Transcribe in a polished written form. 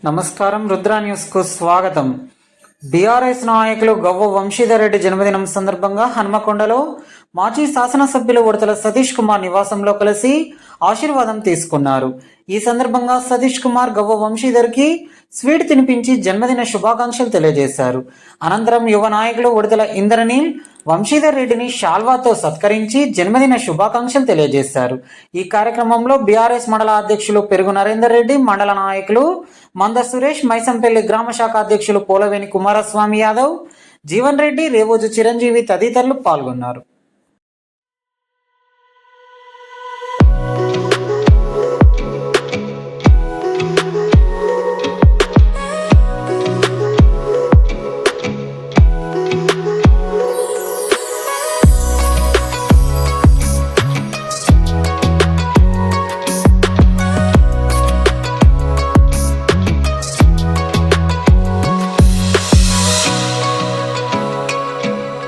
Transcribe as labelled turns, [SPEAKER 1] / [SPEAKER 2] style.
[SPEAKER 1] నమస్కారం. రుద్ర న్యూస్ కు స్వాగతం. బీఆర్ఎస్ నాయకులు గవ్వ వంశీధర్ రెడ్డి జన్మదినం సందర్భంగా హన్మకొండలో మాజీ శాసనసభ్యులు ఉడతల సతీష్ కుమార్ నివాసంలో కలిసి ఆశీర్వాదం తీసుకున్నారు. ఈ సందర్భంగా సతీష్ కుమార్ గవ్వ వంశీధర్ కి స్వీట్ తినిపించి జన్మదిన శుభాకాంక్షలు తెలియజేశారు. అనంతరం యువ నాయకులు ఉడతల ఇంద్రనీల్ వంశీధర్ రెడ్డిని షాల్వాతో సత్కరించి జన్మదిన శుభాకాంక్షలు తెలియజేశారు. ఈ కార్యక్రమంలో బీఆర్ఎస్ మండల అధ్యక్షులు పెరుగు నరేందర్ రెడ్డి, మండల నాయకులు మంద సురేష్, మైసంపల్లి గ్రామ శాఖ అధ్యక్షులు పోలవేని కుమారస్వామి యాదవ్, జీవన్ రెడ్డి, రేవోజు చిరంజీవి తదితరులు పాల్గొన్నారు.